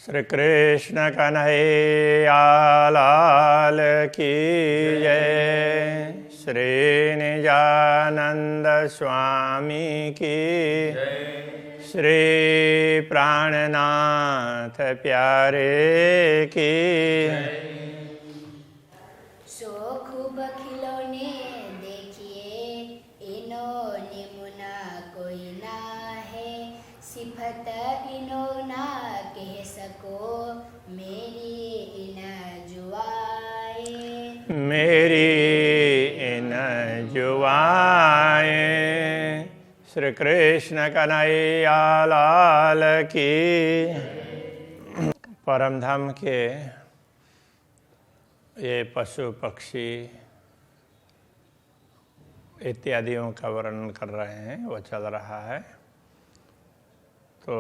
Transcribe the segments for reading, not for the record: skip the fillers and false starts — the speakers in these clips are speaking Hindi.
श्री कृष्ण कन्हैया लाल की जय। श्री निजानंद स्वामी की जय। श्री प्राणनाथ प्यारे की जय। सो खूब खिलौने देखिए, इन्होंने मुना कोई ना है, सिफत इनो ना कह सको, मेरी इन जुआए। मेरी इन जुआए। श्री कृष्ण कन्हैया लाल की। परम धाम के ये पशु पक्षी इत्यादियों का वर्णन कर रहे हैं, वो चल रहा है। तो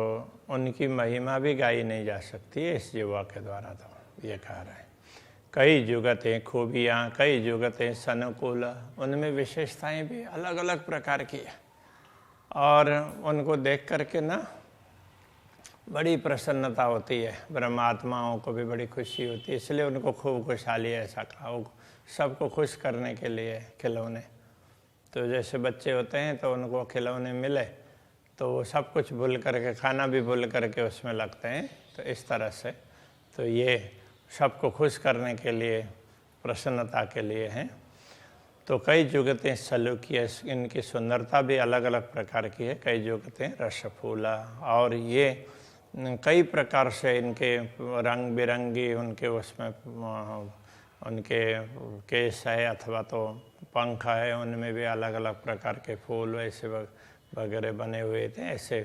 उनकी महिमा भी गाई नहीं जा सकती है इस युवा के द्वारा, तो ये कह रहे हैं। कई जुगतें खूबियाँ, कई जुगतें सनुकूल, उनमें विशेषताएं भी अलग अलग प्रकार की है और उनको देख करके ना बड़ी प्रसन्नता होती है। ब्रह्मात्माओं को भी बड़ी खुशी होती है, इसलिए उनको खूब खुशहाली ऐसा कहा। वो सबको खुश करने के लिए खिलौने, तो जैसे बच्चे होते हैं तो उनको खिलौने मिले तो वो सब कुछ भूल करके, खाना भी भूल करके उसमें लगते हैं। तो इस तरह से तो ये सबको खुश करने के लिए, प्रसन्नता के लिए हैं। तो कई जुगतें सलूकी, इनकी सुंदरता भी अलग अलग प्रकार की है। कई जुगतें रसफूला, और ये कई प्रकार से इनके रंग बिरंगी उनके उसमें उनके केस है अथवा तो पंख है, उनमें भी अलग अलग प्रकार के फूल वैसे वगैरह बने हुए थे। ऐसे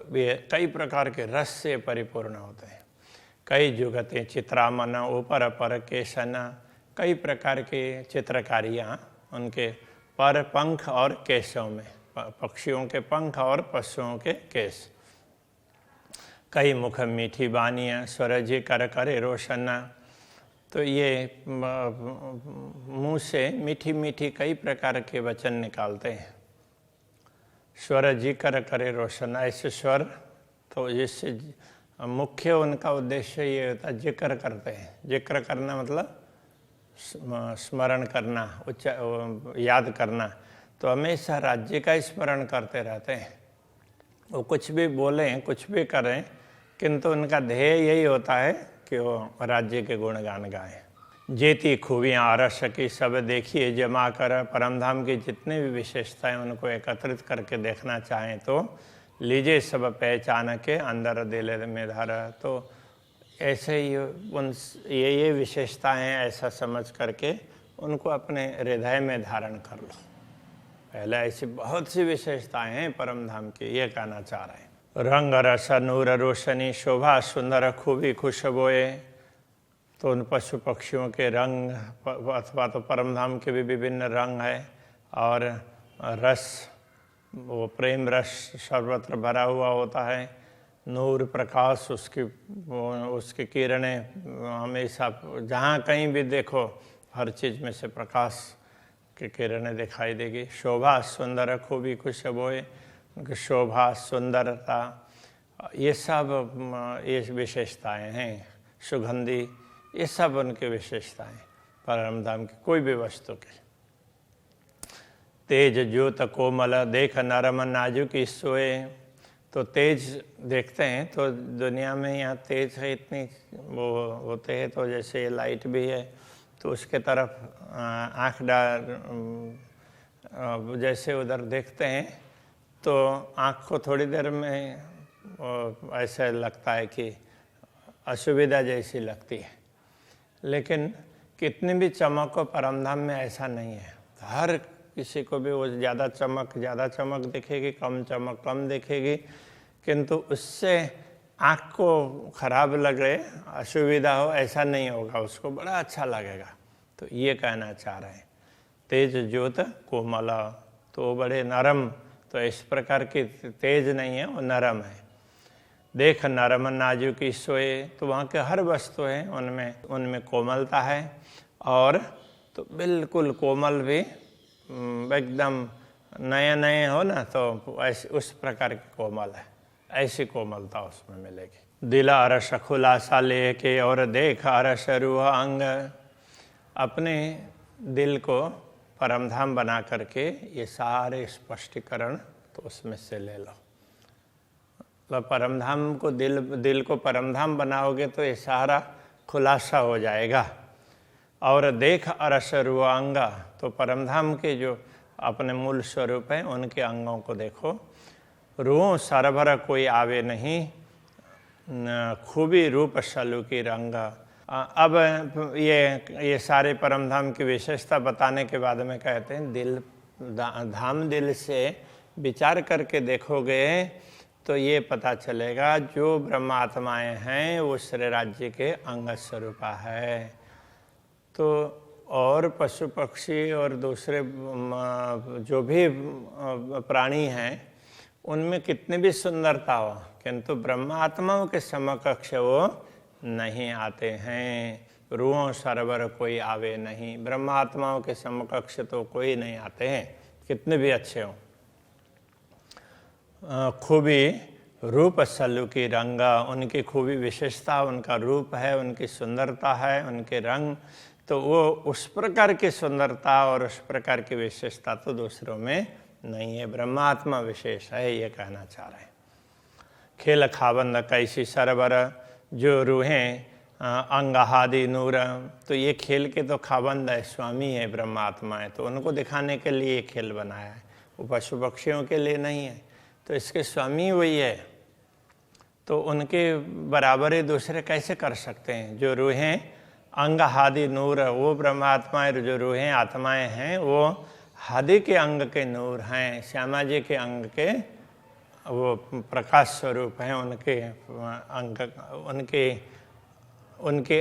भी कई प्रकार के रस से परिपूर्ण होते हैं। कई जुगतें चित्रामन, ऊपर अपर केशन, कई प्रकार की चित्रकारियाँ उनके पर, पंख और केशों में, पक्षियों के पंख और पशुओं के केश। कई मुख मीठी बानियाँ, स्वरजी कर करे रोशन। तो ये मुँह से मीठी मीठी कई प्रकार के वचन निकालते हैं। स्वर जिक्र करे रोशन, ऐसे स्वर तो जिससे मुख्य उनका उद्देश्य ये होता है, जिक्र करते हैं। जिक्र करना मतलब स्मरण करना, याद करना। तो हमेशा राज्य का स्मरण करते रहते हैं। वो कुछ भी बोलें, कुछ भी करें, किंतु उनका ध्येय यही होता है कि वो राज्य के गुणगान गाएं। जेती खूबियाँ आरस की सब देखिए जमा कर। परमधाम की जितनी भी विशेषताएं उनको एकत्रित करके देखना चाहें तो लीजिए सब पहचान के, अंदर दिल में धर। तो ऐसे ही ये विशेषताएं ऐसा समझ करके उनको अपने हृदय में धारण कर लो। पहले ऐसी बहुत सी विशेषताएं हैं परमधाम की, ये कहना चाह रहे हैं। रंग रस नूर रोशनी, शोभा सुंदर खूबी खुशबोए। तो उन पशु पक्षियों के रंग अथवा तो परमधाम के भी विभिन्न रंग है, और रस, वो प्रेम रस सर्वत्र भरा हुआ होता है। नूर प्रकाश, उसकी किरणें हमेशा जहाँ कहीं भी देखो हर चीज़ में से प्रकाश की किरणें दिखाई देगी। शोभा सुंदर खूबी खुशबोए, उनकी शोभा सुंदरता, ये सब ये विशेषताएं हैं। सुगंधी, ये सब उनकी विशेषताएं परमधाम की कोई भी वस्तु की। तेज ज्योत कोमल देख नरम नाजुक सोए। तो तेज देखते हैं तो दुनिया में यहाँ तेज है इतनी वो होते हैं। तो जैसे ये लाइट भी है तो उसके तरफ आँख डाल, जैसे उधर देखते हैं तो आँख को थोड़ी देर में ऐसा लगता है कि असुविधा जैसी लगती है। लेकिन कितनी भी चमक हो परमधाम में ऐसा नहीं है। हर किसी को भी वो ज़्यादा चमक दिखेगी, कम चमक कम दिखेगी, किंतु उससे आँख को खराब लगे, असुविधा हो, ऐसा नहीं होगा, उसको बड़ा अच्छा लगेगा। तो ये कहना चाह रहे हैं। तेज ज्योत कोमल, तो बड़े नरम, तो इस प्रकार की तेज नहीं है, वो नरम है। देख नरम नाजुकी सोए, तो वहाँ के हर वस्तु है उनमें कोमलता है, और तो बिल्कुल कोमल भी एकदम नए नए हो ना, तो ऐसे उस प्रकार की कोमल है। ऐसी कोमलता उसमें मिलेगी। दिल अरस खुलासा लेके और देख अरस रूह अंग, अपने दिल को परमधाम बना करके ये सारे स्पष्टीकरण तो उसमें से ले लो। मतलब परमधाम को दिल को परमधाम बनाओगे तो ये सारा खुलासा हो जाएगा। और देख अरस रूह अंग, तो परमधाम के जो अपने मूल स्वरूप हैं उनके अंगों को देखो। रूह सरभर कोई आवे नहीं, खूबी रूप सलू की रंग। अब ये सारे परमधाम की विशेषता बताने के बाद में कहते हैं दिल धाम दिल से विचार करके देखोगे तो ये पता चलेगा जो ब्रह्मात्माएं हैं वो श्री राज्य के अंग स्वरूपा है। तो और पशु पक्षी और दूसरे जो भी प्राणी हैं उनमें कितनी भी सुंदरता हो, किंतु ब्रह्मात्माओं के समकक्ष वो नहीं आते हैं। रूहों सरवर कोई आवे नहीं, ब्रह्मात्माओं के समकक्ष तो कोई नहीं आते हैं, कितने भी अच्छे हों। खूबी रूप सल्लु की रंग, उनकी खूबी विशेषता उनका रूप है, उनकी सुंदरता है, उनके रंग, तो वो उस प्रकार की सुंदरता और उस प्रकार की विशेषता तो दूसरों में नहीं है, ब्रह्मात्मा विशेष है, ये कहना चाह रहे हैं। खेल खाबंद कैसी सरवर, जो रूहें अंगहादि नूर, तो ये खेल के तो खाबंद है, स्वामी है ब्रह्मात्मा है, तो उनको दिखाने के लिए ये खेल बनाया है, वो पशु पक्षियों के लिए नहीं है, तो इसके स्वामी वही है, तो उनके बराबरी दूसरे कैसे कर सकते हैं। जो रूहें अंग हादि नूर, वो ब्रह्मात्माएं, जो रूहें आत्माएं हैं वो हादि के अंग के नूर हैं, श्यामा जी के अंग के वो प्रकाश स्वरूप हैं, उनके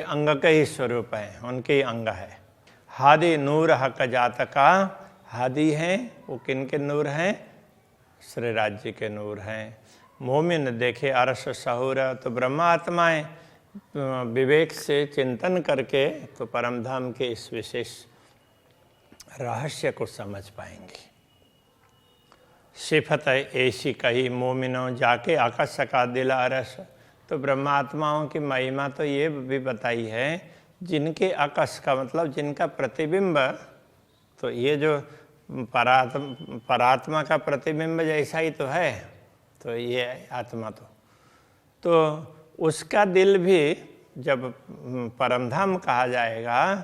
अंग के ही स्वरूप हैं, उनके ही अंग है। हादि नूर हक जात का, हादि हैं वो किन के नूर हैं, श्री राज्य के नूर हैं। मोमिन देखे अरस सहूर, तो ब्रह्मात्माएं विवेक से चिंतन करके तो परमधाम के इस विशेष रहस्य को समझ पाएंगे। सिफत ऐसी कही मोमिनो जाके आकाश का दिल अरस, तो ब्रह्मात्माओं की महिमा तो ये भी बताई है जिनके आकाश का मतलब जिनका प्रतिबिंब, तो ये जो परात्मा का प्रतिबिंब जैसा ही तो है, तो ये आत्मा तो उसका दिल भी जब परमधाम कहा जाएगा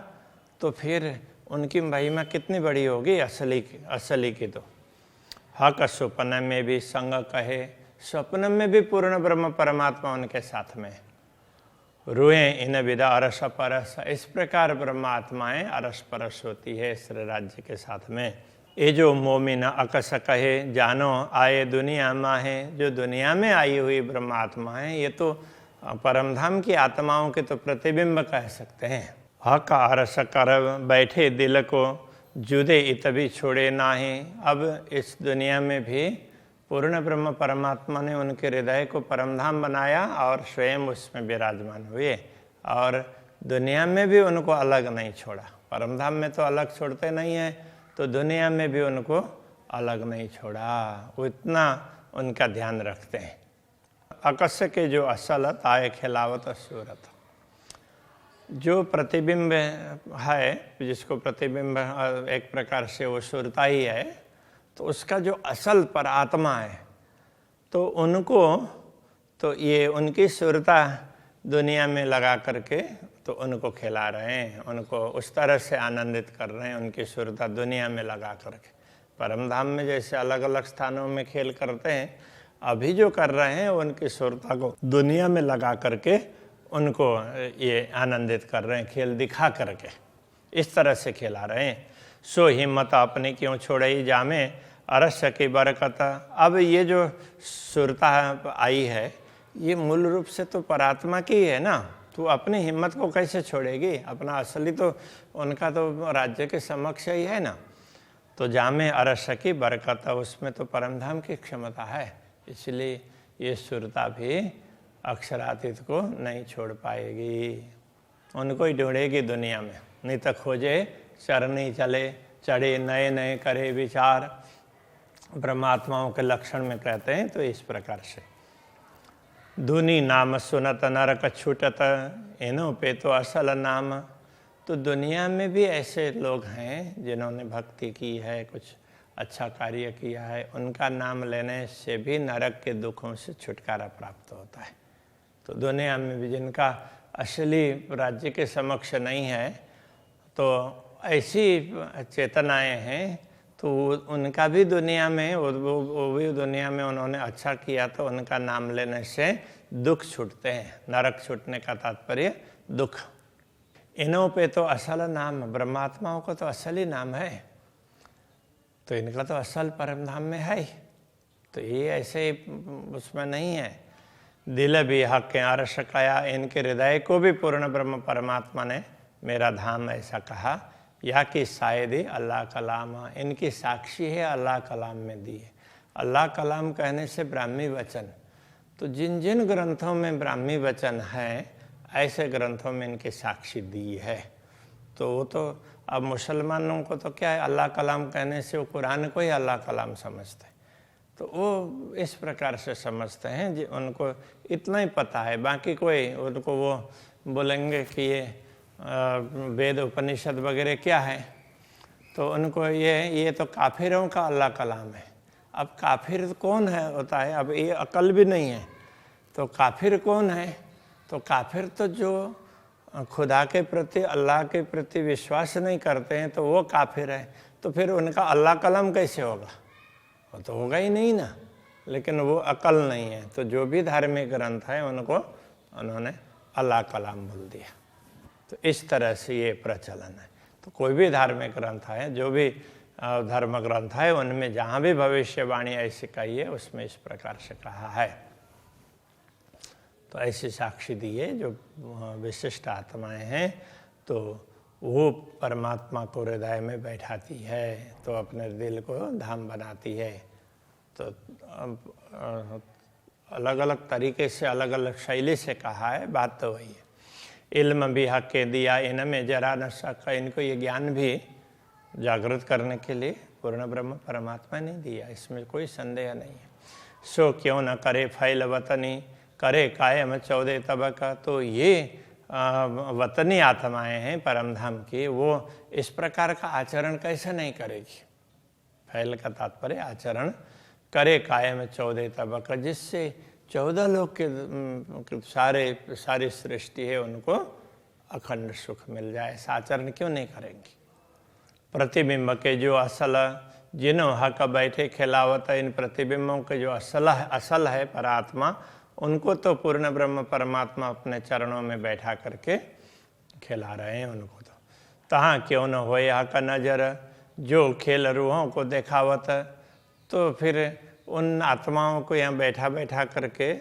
तो फिर उनकी महिमा कितनी बड़ी होगी असली की। तो हक स्वप्न में भी संग कहे, स्वप्न में भी पूर्ण ब्रह्म परमात्मा उनके साथ में। रूहे इन विदा अरस परस, इस प्रकार ब्रह्मात्माएं अरस परस होती है श्री राज्य के साथ में। ये जो मोमिन अकस कहे जानो आए दुनिया माहे, जो दुनिया में आई हुई ब्रह्मात्मा है ये तो परमधाम की आत्माओं के तो प्रतिबिंब कह सकते हैं। हक अरस कर बैठे दिल को, जुदे इत भी छोड़े नाहे। अब इस दुनिया में भी पूर्ण ब्रह्म परमात्मा ने उनके हृदय को परमधाम बनाया और स्वयं उसमें विराजमान हुए, और दुनिया में भी उनको अलग नहीं छोड़ा। परमधाम में तो अलग छोड़ते नहीं है, तो दुनिया में भी उनको अलग नहीं छोड़ा, वो इतना उनका ध्यान रखते हैं। अकस के जो असलत आए खिलावत सूरत, जो प्रतिबिंब है, जिसको प्रतिबिंब एक प्रकार से वो सुरता ही है, तो उसका जो असल पर आत्मा है, तो उनको तो ये उनकी सुरता दुनिया में लगा करके तो उनको खिला रहे हैं, उनको उस तरह से आनंदित कर रहे हैं, उनकी सुरता दुनिया में लगा करके। परमधाम में जैसे अलग अलग स्थानों में खेल करते हैं, अभी जो कर रहे हैं उनकी सुरता को दुनिया में लगा करके उनको ये आनंदित कर रहे हैं, खेल दिखा करके इस तरह से खिला रहे हैं। सो हिम्मत अपने क्यों छोड़ई जामे अरस की बरकत। अब ये जो सुरता आई है ये मूल रूप से तो परात्मा की है ना, तो अपनी हिम्मत को कैसे छोड़ेगी, अपना असली तो उनका तो राज्य के समक्ष ही है ना। तो जामे अरस की बरकत, उसमें तो परमधाम की क्षमता है, इसलिए ये सुरता भी अक्षरातीत को नहीं छोड़ पाएगी, उनको ही ढूंढेगी दुनिया में। नहीं तो खोजे चरनी चले, चढ़े नए नए करे विचार, ब्रह्मात्माओं के लक्षण में कहते हैं तो इस प्रकार से। धुनी नाम सुनत नरक छूटत, इन्हों पे तो असल नाम। तो दुनिया में भी ऐसे लोग हैं जिन्होंने भक्ति की है, कुछ अच्छा कार्य किया है, उनका नाम लेने से भी नरक के दुखों से छुटकारा प्राप्त होता है। तो दुनिया में भी जिनका असली राज्य के समक्ष नहीं है, तो ऐसी चेतनाएं हैं, तो उनका भी दुनिया में वो भी दुनिया में उन्होंने अच्छा किया तो उनका नाम लेने से दुख छूटते हैं। नरक छूटने का तात्पर्य दुख। इन्हों पे तो असल नाम, ब्रह्मात्माओं को तो असल ही नाम है, तो इनका तो असल परम धाम में है ही। तो ये ऐसे उसमें नहीं है। दिल भी हक के आरश काया, इनके हृदय को भी पूर्ण ब्रह्म परमात्मा ने मेरा धाम ऐसा कहा। या कि शायद ही अल्लाह कलाम, इनकी साक्षी है अल्लाह कलाम में दी है। अल्लाह कलाम कहने से ब्राह्मी वचन, तो जिन जिन ग्रंथों में ब्राह्मी वचन है, ऐसे ग्रंथों में इनकी साक्षी दी है। तो वो तो अब मुसलमानों को तो क्या है, अल्लाह कलाम कहने से वो कुरान को ही अल्लाह कलाम समझते हैं। तो वो इस प्रकार से समझते हैं जी, उनको इतना ही पता है, बाकी कोई उनको वो बोलेंगे कि ये वेद उपनिषद वगैरह क्या है, तो उनको ये तो काफिरों का अल्लाह कलाम है। अब काफिर कौन है होता है, अब ये अकल भी नहीं है, तो काफिर कौन है? तो काफिर तो जो खुदा के प्रति, अल्लाह के प्रति विश्वास नहीं करते हैं, तो वो काफिर है। तो फिर उनका अल्लाह कलाम कैसे होगा? वो तो होगा ही नहीं ना। लेकिन वो अकल नहीं है, तो जो भी धार्मिक ग्रंथ है उनको उन्होंने अल्लाह कलाम बोल दिया। तो इस तरह से ये प्रचलन है। तो कोई भी धार्मिक ग्रंथ है, जो भी धर्म ग्रंथ है, उनमें जहाँ भी भविष्यवाणी ऐसी कही है, उसमें इस प्रकार से कहा है। तो ऐसी साक्षी दी है जो विशिष्ट आत्माएं हैं, तो वो परमात्मा को हृदय में बैठाती है, तो अपने दिल को धाम बनाती है। तो अलग अलग तरीके से, अलग अलग शैली से कहा है, बात तो वही है। इल्म भी हक के दिया, इनमें जरा न शक, इनको ये ज्ञान भी जागृत करने के लिए पूर्ण ब्रह्म परमात्मा ने दिया, इसमें कोई संदेह नहीं है। सो क्यों न करे फैल वतनी, करे कायम 14 तबका। तो ये वतनी आत्माएं हैं परम धाम की, वो इस प्रकार का आचरण कैसे नहीं करेगी? फैल का तात्पर्य आचरण, करे कायम 14 तबका, जिससे 14 लोग के सारी सृष्टि है उनको अखंड सुख मिल जाए। ऐसा आचरण क्यों नहीं करेंगी? प्रतिबिंब के जो असल, जिन्हों हक बैठे खिलावत, इन प्रतिबिंबों के जो असल है परात्मा, उनको तो पूर्ण ब्रह्म परमात्मा अपने चरणों में बैठा करके खिला रहे हैं उनको। तो तहाँ क्यों न होए हक नजर, जो खेल रूहों को देखावत। तो फिर उन आत्माओं को यहाँ बैठा बैठा करके,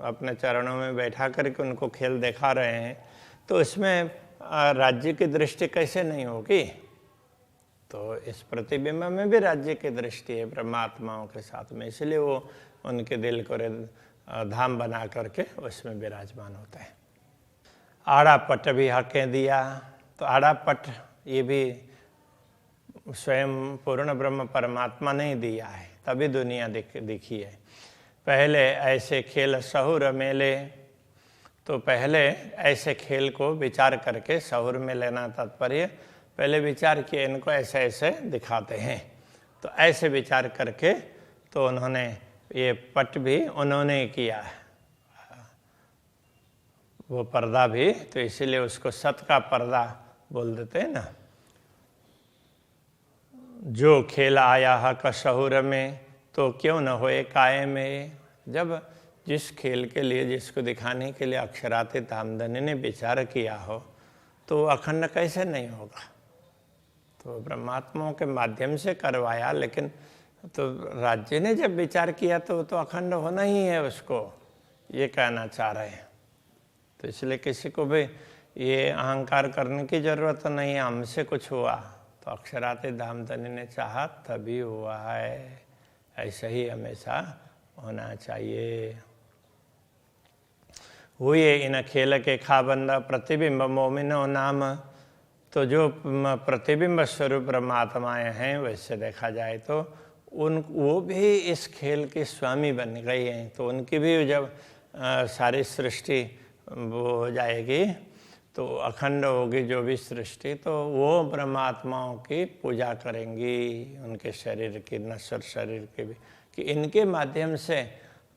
अपने चरणों में बैठा करके उनको खेल दिखा रहे हैं, तो इसमें राज्य की दृष्टि कैसे नहीं होगी? तो इस प्रतिबिंब में भी राज्य की दृष्टि है ब्रह्मात्माओं के साथ में, इसलिए वो उनके दिल को धाम बना करके उसमें विराजमान होते हैं। आड़ा पट भी हकें दिया। तो आड़ा पट ये भी स्वयं पूर्ण ब्रह्म परमात्मा ने ही दिया है, तभी दुनिया दिखी है। पहले ऐसे खेल सहुर मेले, तो पहले ऐसे खेल को विचार करके, सहुर में लेना तात्पर्य, पहले विचार किए इनको ऐसे ऐसे दिखाते हैं, तो ऐसे विचार करके तो उन्होंने ये पट भी उन्होंने किया है, वो पर्दा भी, तो इसीलिए उसको सत का पर्दा बोल देते हैं ना। जो खेल आया हक शहुर में, तो क्यों न होए कायम में। जब जिस खेल के लिए, जिसको दिखाने के लिए अक्षरातीत आमदनी ने विचार किया हो, तो अखंड कैसे नहीं होगा? तो ब्रह्मात्माओं के माध्यम से करवाया, लेकिन तो राज्य ने जब विचार किया तो अखंड होना ही है उसको, ये कहना चाह रहे हैं। तो इसलिए किसी को भी ये अहंकार करने की जरूरत नहीं है, हमसे कुछ हुआ तो अक्षरातीत धामधनी ने चाहा तभी हुआ है, ऐसा ही हमेशा होना चाहिए। हुए इन खेल के खाबंदा, प्रतिबिंब मोमिनो नाम। तो जो प्रतिबिंब स्वरूप परमात्माएं हैं, वैसे देखा जाए तो वो भी इस खेल के स्वामी बन गई हैं, तो उनकी भी जब सारी सृष्टि वो हो जाएगी, तो अखंड होगी जो भी सृष्टि, तो वो ब्रह्मात्माओं की पूजा करेंगी, उनके शरीर की, नश्वर शरीर की भी, कि इनके माध्यम से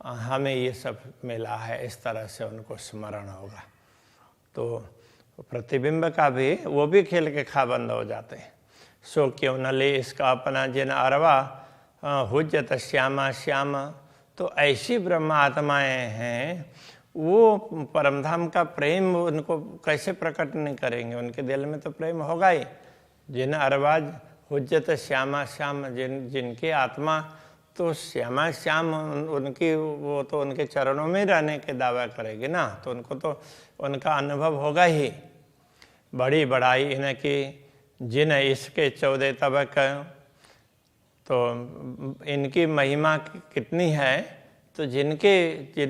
हमें ये सब मिला है, इस तरह से उनको स्मरण होगा। तो प्रतिबिंब का भी वो भी खेल के खाबंद हो जाते हैं। सो क्यों न ले इसका अपना जिन अरवा हुज्जत श्यामा श्याम। तो ऐसी ब्रह्मात्माएं हैं, वो परमधाम का प्रेम उनको कैसे प्रकट नहीं करेंगे, उनके दिल में तो प्रेम होगा ही। जिन अरवाज हुज्जत श्यामा श्याम, जिनकी आत्मा तो श्यामा श्याम, उनकी वो तो उनके चरणों में रहने के दावा करेगी ना, तो उनको तो उनका अनुभव होगा ही। बड़ी बड़ाई इनकी जिन इसके 14 तबक, तो इनकी महिमा कितनी है, तो जिन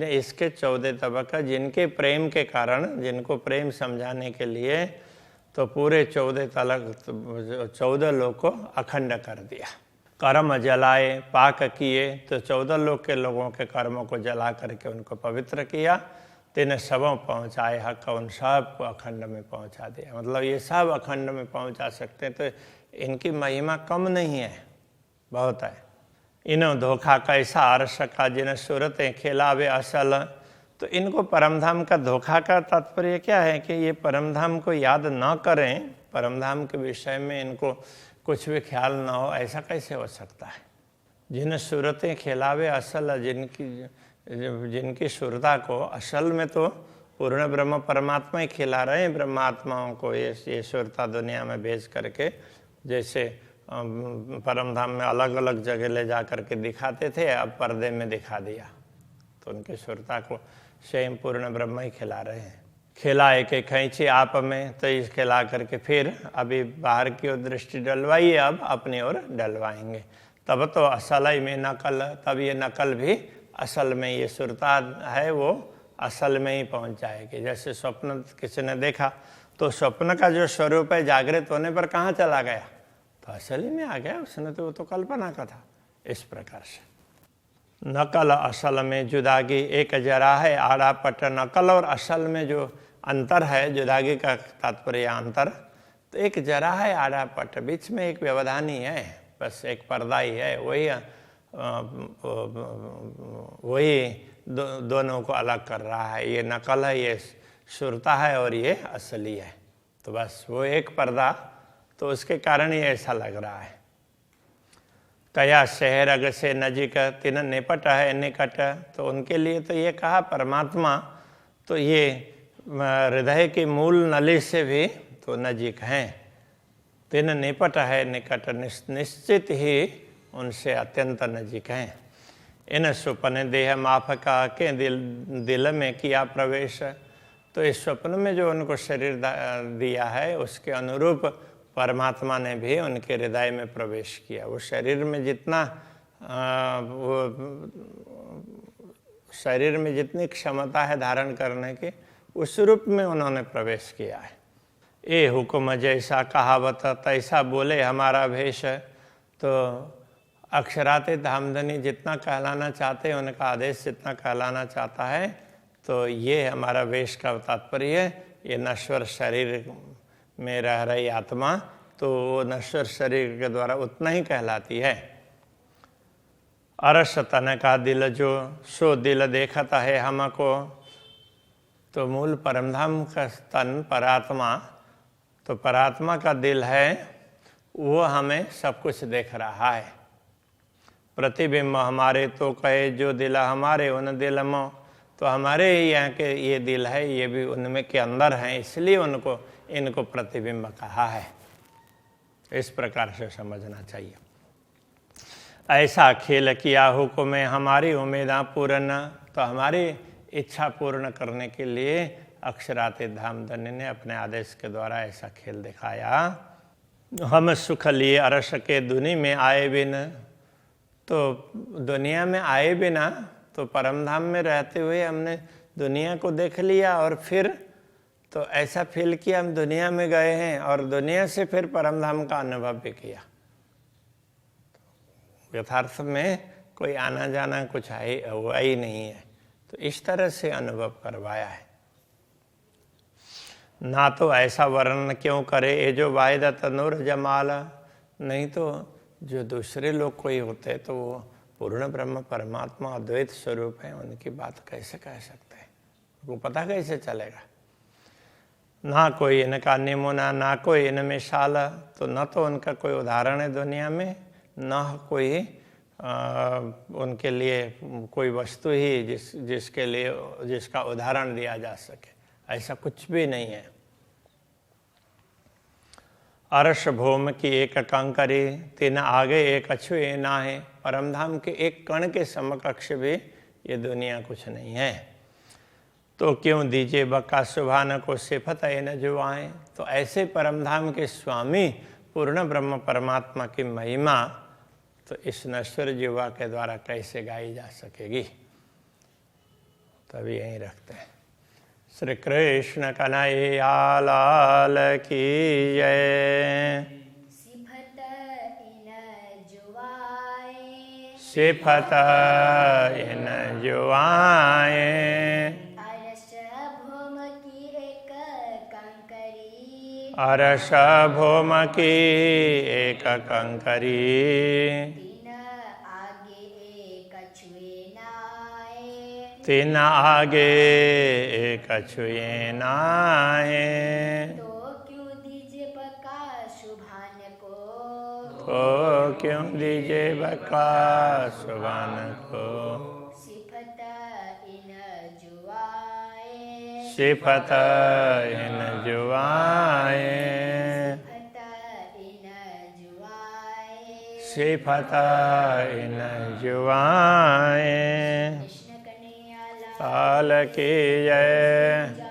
इसके 14 तबक, जिनके प्रेम के कारण, जिनको प्रेम समझाने के लिए तो पूरे 14 लोग को अखंड कर दिया। कर्म जलाए पाक किए, तो 14 लोग के लोगों के कर्मों को जला करके उनको पवित्र किया। तीन सबों पहुँचाए हक, उन सब को अखंड में पहुँचा दिया। मतलब ये सब अखंड में पहुँचा सकते हैं, तो इनकी महिमा कम नहीं है, बहुत है। इन्हों धोखा कैसा अर्श का, जिन सूरतें खिलावे असल। तो इनको परमधाम का धोखा का तात्पर्य क्या है कि ये परमधाम को याद न करें, परमधाम के विषय में इनको कुछ भी ख्याल ना हो, ऐसा कैसे हो सकता है। जिन सूरतें खिलावे असल, जिनकी सूरता को असल में तो पूर्ण ब्रह्म परमात्मा ही खिला रहे हैं ब्रह्मात्माओं को, ये सूरता दुनिया में भेज करके। जैसे परमधाम में अलग अलग जगह ले जा करके दिखाते थे, अब पर्दे में दिखा दिया, तो उनकी सूरता को स्वयं पूर्ण ब्रह्म ही खिला रहे हैं। खिलाए के खींचे आप में, तो इस खिला करके फिर अभी बाहर की ओर दृष्टि डलवाइए, अब अपनी ओर डलवाएंगे, तब तो असल ही में नकल, तब ये नकल भी असल में, ये सुरता है वो असल में ही पहुंच जाएगी। जैसे स्वप्न किसी ने देखा, तो स्वप्न का जो स्वरूप है जागृत होने पर कहाँ चला गया, तो असल ही में आ गया, उसने तो वो तो कल्पना का था। इस प्रकार से नकल असल में जुदागी एक जरा है आड़ा पट। नकल और असल में जो अंतर है, जुदागी का तात्पर्य अंतर, तो एक जरा है आड़ा पट, बीच में एक व्यवधान ही है, बस एक पर्दा ही है, वही दोनों को अलग कर रहा है। ये नकल है, ये सुरता है, और ये असली है, तो बस वो एक पर्दा, तो उसके कारण ये ऐसा लग रहा है। कया शहर अग से नजीक, तिन निपट है निकट। तो उनके लिए तो ये कहा परमात्मा, तो ये हृदय की मूल नली से भी तो नजीक हैं। तिन निपट है निकट, निश्चित ही उनसे अत्यंत नजीक हैं। इन स्वप्न देह माफ का के दिल में किया प्रवेश। तो इस स्वप्न में जो उनको शरीर दिया है, उसके अनुरूप परमात्मा ने भी उनके हृदय में प्रवेश किया। वो शरीर में जितना वो शरीर में जितनी क्षमता है धारण करने की, उस रूप में उन्होंने प्रवेश किया है। ए हुक्म जैसा कहावत तैसा बोले हमारा भेष। तो अक्षराते धामधनी जितना कहलाना चाहते हैं, उनका आदेश जितना कहलाना चाहता है, तो ये हमारा वेश का तात्पर्य है। ये नश्वर शरीर में रह रही आत्मा, तो वो नश्वर शरीर के द्वारा उतना ही कहलाती है। अरस तन का दिल जो सो दिल देखता है हमको। तो मूल परमधाम का तन परात्मा, तो परात्मा का दिल है, वो हमें सब कुछ देख रहा है। प्रतिबिंब हमारे तो कहे जो दिल हमारे उन दिल में। तो हमारे यहाँ के ये दिल है, ये भी उनमें के अंदर हैं, इसलिए इनको प्रतिबिंब कहा है। इस प्रकार से समझना चाहिए। ऐसा खेल किया हुक्म हमारी उम्मीदा पूर्ण। तो हमारी इच्छा पूर्ण करने के लिए अक्षराते धामधनी ने अपने आदेश के द्वारा ऐसा खेल दिखाया। हम सुख लिए अरस के दुनी में आए बिन। तो दुनिया में आए बिना, तो परमधाम में रहते हुए हमने दुनिया को देख लिया, और फिर तो ऐसा फील किया हम दुनिया में गए हैं, और दुनिया से फिर परमधाम का अनुभव भी किया। यथार्थ में कोई आना जाना कुछ है हुआ ही नहीं है। तो तो इस तरह से अनुभव करवाया है। ना तो ऐसा वर्णन क्यों करे ये जो वायदा तनुर जमाला, नहीं तो जो दूसरे लोग कोई होते तो वो पूर्ण ब्रह्म परमात्मा अद्वैत स्वरूप है, उनकी बात कैसे कह सकते हैं, उनको पता कैसे चलेगा। ना कोई इनका निमुना, ना कोई इनमें शाला, तो न तो उनका कोई उदाहरण है दुनिया में, न कोई उनके लिए कोई वस्तु ही जिसका उदाहरण दिया जा सके, ऐसा कुछ भी नहीं है। अर्श भौम की एक कंकरी, तीन आगे एक अछुए ना है। परमधाम के एक कण के समकक्ष भी ये दुनिया कुछ नहीं है। तो क्यों दीजिए बका सुभान को सिफत है न जुआएं। तो ऐसे परमधाम के स्वामी पूर्ण ब्रह्म परमात्मा की महिमा तो इस नश्वर जीवा के द्वारा कैसे गाई जा सकेगी। तभी यहीं रखते हैं। श्री कृष्ण कन्हैया लाल की जय। सिफत इन जुआए, सिफत इन जुआए। अरस भौम की एक कंकरी, अरस भौम की एक कंकरी। तीन आगे एक छुए नाए, तीन आगे एक छुए नाहे। तो क्यों दीजिए बका शुभान को, तो क्यों दीजिए बका सुभान को। सिफत इन जुआए, सिफत इन जुआए। सिफत इन जुआए। सिफत इन जुआए। कृष्ण कन्हैया लाल की जय।